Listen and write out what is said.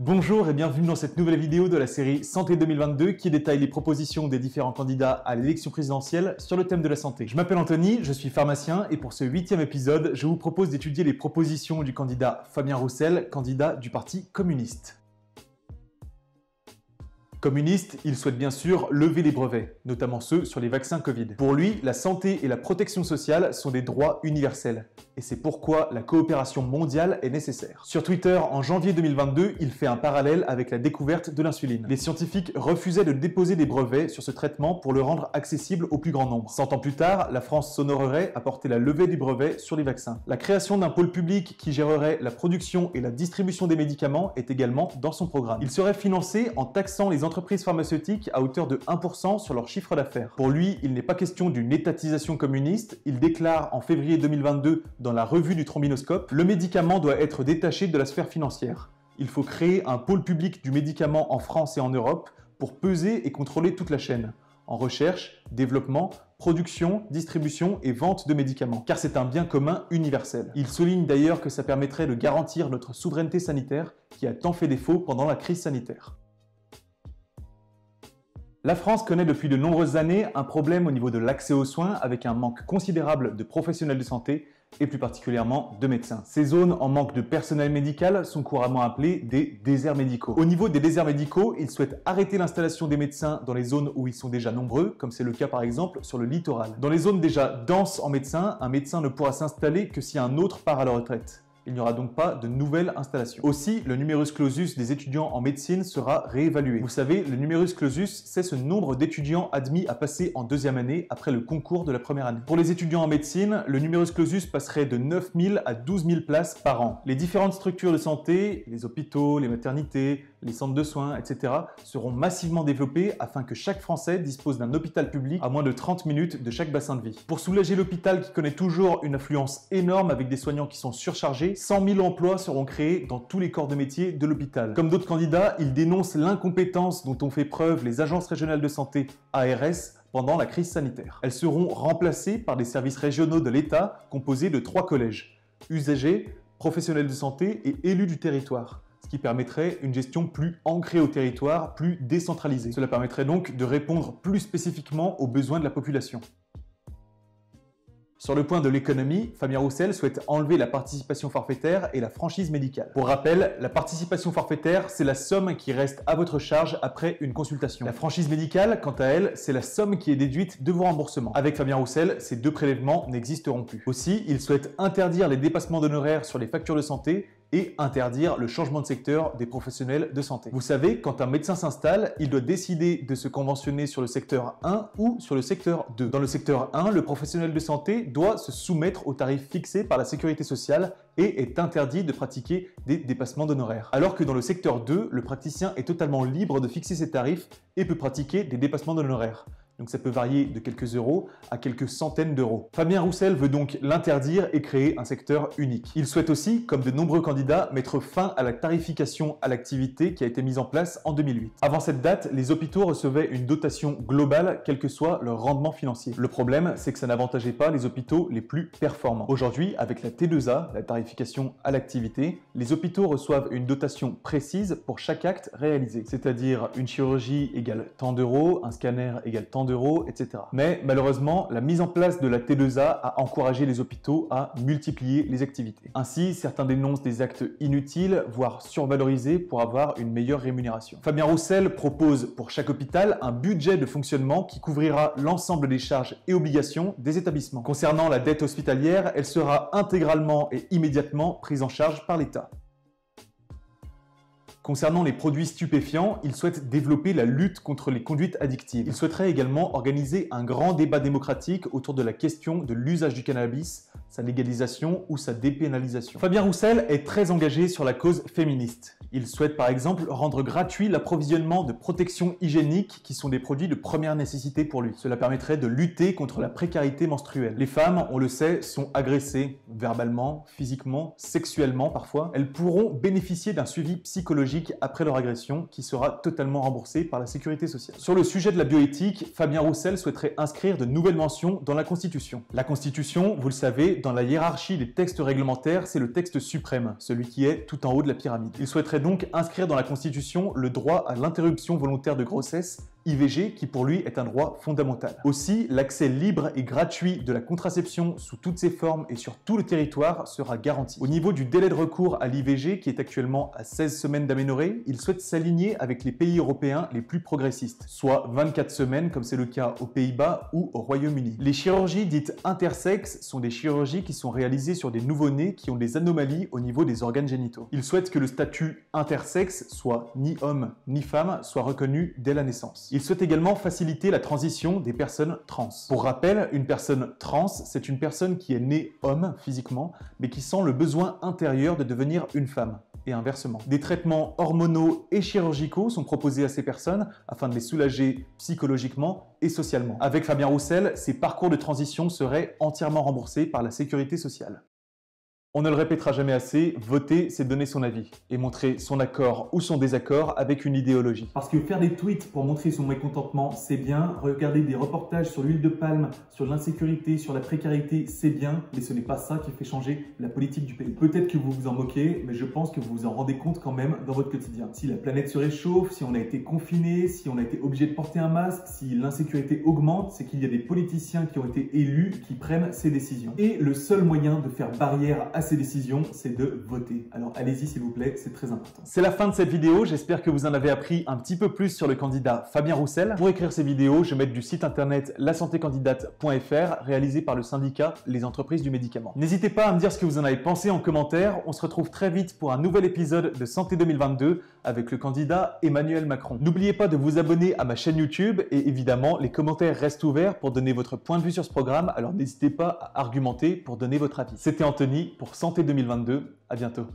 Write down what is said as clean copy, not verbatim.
Bonjour et bienvenue dans cette nouvelle vidéo de la série Santé 2022 qui détaille les propositions des différents candidats à l'élection présidentielle sur le thème de la santé. Je m'appelle Anthony, je suis pharmacien et pour ce 8e épisode, je vous propose d'étudier les propositions du candidat Fabien Roussel, candidat du Parti communiste. Communiste, il souhaite bien sûr lever les brevets, notamment ceux sur les vaccins Covid. Pour lui, la santé et la protection sociale sont des droits universels. Et c'est pourquoi la coopération mondiale est nécessaire. Sur Twitter, en janvier 2022, il fait un parallèle avec la découverte de l'insuline. Les scientifiques refusaient de déposer des brevets sur ce traitement pour le rendre accessible au plus grand nombre. 100 ans plus tard, la France s'honorerait à porter la levée du brevet sur les vaccins. La création d'un pôle public qui gérerait la production et la distribution des médicaments est également dans son programme. Il serait financé en taxant les entreprises pharmaceutiques à hauteur de 1% sur leur chiffre d'affaires. Pour lui, il n'est pas question d'une étatisation communiste. Il déclare en février 2022 dans la revue du trombinoscope, le médicament doit être détaché de la sphère financière. Il faut créer un pôle public du médicament en France et en Europe pour peser et contrôler toute la chaîne, en recherche, développement, production, distribution et vente de médicaments, car c'est un bien commun universel. Il souligne d'ailleurs que ça permettrait de garantir notre souveraineté sanitaire qui a tant fait défaut pendant la crise sanitaire. La France connaît depuis de nombreuses années un problème au niveau de l'accès aux soins avec un manque considérable de professionnels de santé et plus particulièrement de médecins. Ces zones en manque de personnel médical sont couramment appelées des déserts médicaux. Au niveau des déserts médicaux, ils souhaitent arrêter l'installation des médecins dans les zones où ils sont déjà nombreux, comme c'est le cas par exemple sur le littoral. Dans les zones déjà denses en médecins, un médecin ne pourra s'installer que si un autre part à la retraite. Il n'y aura donc pas de nouvelle installation. Aussi, le numerus clausus des étudiants en médecine sera réévalué. Vous savez, le numerus clausus, c'est ce nombre d'étudiants admis à passer en deuxième année après le concours de la première année. Pour les étudiants en médecine, le numerus clausus passerait de 9 000 à 12 000 places par an. Les différentes structures de santé, les hôpitaux, les maternités, les centres de soins, etc. seront massivement développés afin que chaque Français dispose d'un hôpital public à moins de 30 minutes de chaque bassin de vie. Pour soulager l'hôpital qui connaît toujours une affluence énorme avec des soignants qui sont surchargés, 100 000 emplois seront créés dans tous les corps de métier de l'hôpital. Comme d'autres candidats, il dénonce l'incompétence dont ont fait preuve les agences régionales de santé, ARS, pendant la crise sanitaire. Elles seront remplacées par des services régionaux de l'État composés de 3 collèges, usagers, professionnels de santé et élus du territoire, ce qui permettrait une gestion plus ancrée au territoire, plus décentralisée. Cela permettrait donc de répondre plus spécifiquement aux besoins de la population. Sur le point de l'économie, Fabien Roussel souhaite enlever la participation forfaitaire et la franchise médicale. Pour rappel, la participation forfaitaire, c'est la somme qui reste à votre charge après une consultation. La franchise médicale, quant à elle, c'est la somme qui est déduite de vos remboursements. Avec Fabien Roussel, ces deux prélèvements n'existeront plus. Aussi, il souhaite interdire les dépassements d'honoraires sur les factures de santé et interdire le changement de secteur des professionnels de santé. Vous savez, quand un médecin s'installe, il doit décider de se conventionner sur le secteur 1 ou sur le secteur 2. Dans le secteur 1, le professionnel de santé doit se soumettre aux tarifs fixés par la sécurité sociale et est interdit de pratiquer des dépassements d'honoraires. Alors que dans le secteur 2, le praticien est totalement libre de fixer ses tarifs et peut pratiquer des dépassements d'honoraires. Donc ça peut varier de quelques euros à quelques centaines d'euros. Fabien Roussel veut donc l'interdire et créer un secteur unique. Il souhaite aussi, comme de nombreux candidats, mettre fin à la tarification à l'activité qui a été mise en place en 2008. Avant cette date, les hôpitaux recevaient une dotation globale, quel que soit leur rendement financier. Le problème, c'est que ça n'avantageait pas les hôpitaux les plus performants. Aujourd'hui, avec la T2A, la tarification à l'activité, les hôpitaux reçoivent une dotation précise pour chaque acte réalisé. C'est-à-dire une chirurgie égale tant d'euros, un scanner égale tant d'euros, etc. Mais malheureusement, la mise en place de la T2A a encouragé les hôpitaux à multiplier les activités. Ainsi, certains dénoncent des actes inutiles, voire survalorisés pour avoir une meilleure rémunération. Fabien Roussel propose pour chaque hôpital un budget de fonctionnement qui couvrira l'ensemble des charges et obligations des établissements. Concernant la dette hospitalière, elle sera intégralement et immédiatement prise en charge par l'État. Concernant les produits stupéfiants, il souhaite développer la lutte contre les conduites addictives. Il souhaiterait également organiser un grand débat démocratique autour de la question de l'usage du cannabis, sa légalisation ou sa dépénalisation. Fabien Roussel est très engagé sur la cause féministe. Il souhaite par exemple rendre gratuit l'approvisionnement de protections hygiéniques qui sont des produits de première nécessité pour lui. Cela permettrait de lutter contre la précarité menstruelle. Les femmes, on le sait, sont agressées verbalement, physiquement, sexuellement parfois. Elles pourront bénéficier d'un suivi psychologique après leur agression qui sera totalement remboursé par la sécurité sociale. Sur le sujet de la bioéthique, Fabien Roussel souhaiterait inscrire de nouvelles mentions dans la Constitution. La Constitution, vous le savez, dans la hiérarchie des textes réglementaires, c'est le texte suprême, celui qui est tout en haut de la pyramide. Il souhaiterait donc inscrire dans la Constitution le droit à l'interruption volontaire de grossesse, IVG, qui pour lui est un droit fondamental. Aussi, l'accès libre et gratuit de la contraception sous toutes ses formes et sur tout le territoire sera garanti. Au niveau du délai de recours à l'IVG, qui est actuellement à 16 semaines d'aménorrhée, il souhaite s'aligner avec les pays européens les plus progressistes, soit 24 semaines comme c'est le cas aux Pays-Bas ou au Royaume-Uni. Les chirurgies dites intersexes sont des chirurgies qui sont réalisées sur des nouveau-nés qui ont des anomalies au niveau des organes génitaux. Il souhaite que le statut intersexe, soit ni homme ni femme, soit reconnu dès la naissance. Il souhaite également faciliter la transition des personnes trans. Pour rappel, une personne trans, c'est une personne qui est née homme physiquement, mais qui sent le besoin intérieur de devenir une femme, et inversement. Des traitements hormonaux et chirurgicaux sont proposés à ces personnes afin de les soulager psychologiquement et socialement. Avec Fabien Roussel, ces parcours de transition seraient entièrement remboursés par la sécurité sociale. On ne le répétera jamais assez, voter, c'est donner son avis et montrer son accord ou son désaccord avec une idéologie. Parce que faire des tweets pour montrer son mécontentement, c'est bien. Regarder des reportages sur l'huile de palme, sur l'insécurité, sur la précarité, c'est bien. Mais ce n'est pas ça qui fait changer la politique du pays. Peut-être que vous vous en moquez, mais je pense que vous vous en rendez compte quand même dans votre quotidien. Si la planète se réchauffe, si on a été confiné, si on a été obligé de porter un masque, si l'insécurité augmente, c'est qu'il y a des politiciens qui ont été élus qui prennent ces décisions. Et le seul moyen de faire barrière à ces décisions, c'est de voter. Alors allez-y s'il vous plaît, c'est très important. C'est la fin de cette vidéo, j'espère que vous en avez appris un petit peu plus sur le candidat Fabien Roussel. Pour écrire ces vidéos, je vais mettre du site internet lasantécandidate.fr réalisé par le syndicat Les Entreprises du Médicament. N'hésitez pas à me dire ce que vous en avez pensé en commentaire. On se retrouve très vite pour un nouvel épisode de Santé 2022 avec le candidat Emmanuel Macron. N'oubliez pas de vous abonner à ma chaîne YouTube et évidemment, les commentaires restent ouverts pour donner votre point de vue sur ce programme, alors n'hésitez pas à argumenter pour donner votre avis. C'était Anthony pour Santé 2022, à bientôt.